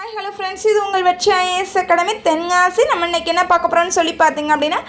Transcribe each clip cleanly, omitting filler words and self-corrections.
Hi hello friends, இது உங்கள் வெற்றி IAS அகாடமி தென்காசி. நம்ம இன்னைக்கு என்ன பார்க்க போறோம்னு சொல்லி பாத்தீங்க அப்படினா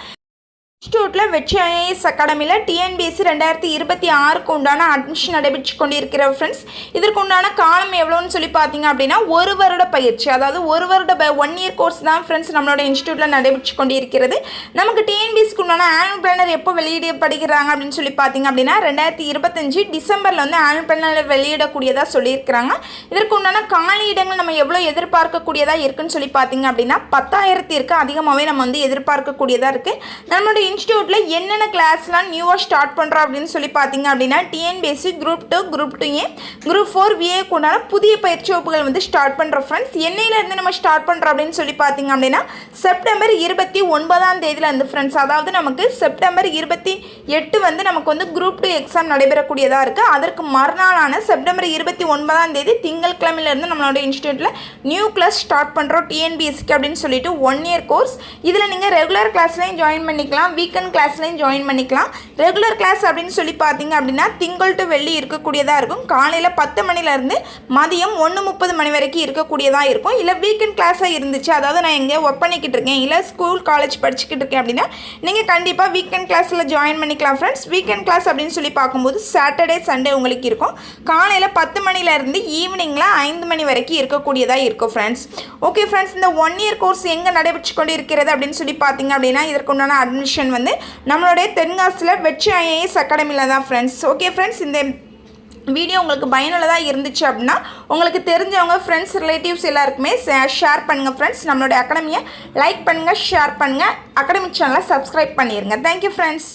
இன்ஸ்டிடியூட்டில் வெற்றி IAS அகாடமியில் டிஎன்பிஎஸ்சி 2026க்கு உண்டான அட்மிஷன் நடைபெற்று கொண்டிருக்கிற ஃப்ரெண்ட்ஸ். இதற்கு உண்டான காலம் எவ்வளோன்னு சொல்லி பார்த்தீங்க அப்படின்னா ஒரு வருட பயிற்சி, அதாவது ஒரு வருட 1 இயர் கோர்ஸ் தான் ஃப்ரெண்ட்ஸ் நம்மளோட இன்ஸ்டியூட்டில் நடைபெற்று கொண்டிருக்கிறது. நமக்கு டிஎன்பிஎஸ்சிக்கு உண்டான ஆனுவல் பிளானர் எப்போ வெளியிடப்படுகிறாங்க அப்படின்னு சொல்லி பார்த்தீங்க அப்படின்னா 2025 டிசம்பரில் வந்து ஆனுவல் பிளானர் வெளியிடக்கூடியதாக சொல்லியிருக்கிறாங்க. இதற்கு உண்டான காலி இடங்கள் நம்ம எவ்வளோ எதிர்பார்க்கக்கூடியதாக இருக்குன்னு சொல்லி பார்த்தீங்க அப்படின்னா 10,000க்கு அதிகமாகவே நம்ம வந்து எதிர்பார்க்கக்கூடியதாக இருக்குது. நம்மளுடைய இன்ஸ்டியூட்டில் என்னென்ன கிளாஸ்லாம் நியூவாக ஸ்டார்ட் பண்ணுறோம் அப்படின்னு சொல்லி பார்த்தீங்க அப்படின்னா TNPSC group 2, group 2A, group 4 VA கொண்டான புதிய பயிற்சி வகுப்புகள் வந்து ஸ்டார்ட் பண்ணுறோம் ஃப்ரெண்ட்ஸ். என்னையிலேருந்து நம்ம ஸ்டார்ட் பண்ணுறோம் அப்படின்னு சொல்லி பார்த்தீங்க அப்படின்னா செப்டம்பர் 29ஆம் தேதியிலேருந்து ஃப்ரெண்ட்ஸ். அதாவது நமக்கு செப்டம்பர் 28 வந்து நமக்கு வந்து குரூப் 2 எக்ஸாம் நடைபெறக்கூடியதாக இருக்குது. அதற்கு மறுநாளான செப்டம்பர் 29ஆம் தேதி திங்கட்கிழமையிலேருந்து நம்மளோட இன்ஸ்டியூட்டில் நியூ கிளாஸ் ஸ்டார்ட் பண்ணுறோம் டிஎன்பிஎஸ்சிக்கு அப்படின்னு சொல்லிட்டு 1 இயர் கோர்ஸ். இதில் நீங்கள் ரெகுலர் கிளாஸ்லையும் ஜாயின் பண்ணிக்கலாம், வீக்கெண்ட் கிளாஸ்லையும் ஜாயின் பண்ணிக்கலாம். ரெகுலர் கிளாஸ் அப்படின்னு சொல்லி பார்த்தீங்க அப்படின்னா திங்கள் டு வெள்ளி இருக்கக்கூடியதாக இருக்கும். காலையில் 10 மணிலேருந்து மதியம் 1:30 மணி வரைக்கும் இருக்கக்கூடியதாக இருக்கும். இல்லை வீக்கெண்ட் கிளாஸாக இருந்துச்சு, அதாவது நான் எங்கேயோ ஒர்க் பண்ணிக்கிட்டு இருக்கேன், இல்லை ஸ்கூல் காலேஜ் படிச்சுக்கிட்டு இருக்கேன் அப்படின்னா நீங்கள் கண்டிப்பாக வீக்கெண்ட் கிளாஸில் ஜாயின் பண்ணிக்கலாம் ஃப்ரெண்ட்ஸ். வீக்கெண்ட் கிளாஸ் அப்படின்னு சொல்லி பார்க்கும்போது சாட்டர்டே சண்டே உங்களுக்கு இருக்கும். காலையில் 10 மணிலேருந்து ஈவினிங்கில் 5 மணி வரைக்கும் இருக்கக்கூடியதாக இருக்கும் ஃப்ரெண்ட்ஸ். ஓகே ஃப்ரெண்ட்ஸ், இந்த 1 இயர் கோர்ஸ் எங்கே நடைபெற்று கொண்டு இருக்கிறது அப்படின்னு சொல்லி பார்த்தீங்க அப்படின்னா இதற்குண்டான அட்மிஷன் வந்து நம்மளுடைய தென்காசியில் வெற்றி IAS அகாடமியில் தான் ஃப்ரெண்ட்ஸ். ஓகே ஃப்ரெண்ட்ஸ், இந்த வீடியோ உங்களுக்கு பயனுள்ளதாக இருந்துச்சு அப்படின்னா உங்களுக்கு தெரிஞ்சவங்க ஃப்ரெண்ட்ஸ் ரிலேட்டிவ்ஸ் எல்லாருக்குமே ஷேர் பண்ணுங்கள் ஃப்ரெண்ட்ஸ். நம்மளுடைய அகாடமியை லைக் பண்ணுங்கள், ஷேர் பண்ணுங்கள், அகாடமிக் சேனலை சப்ஸ்கிரைப் பண்ணிடுங்க. Thank you friends.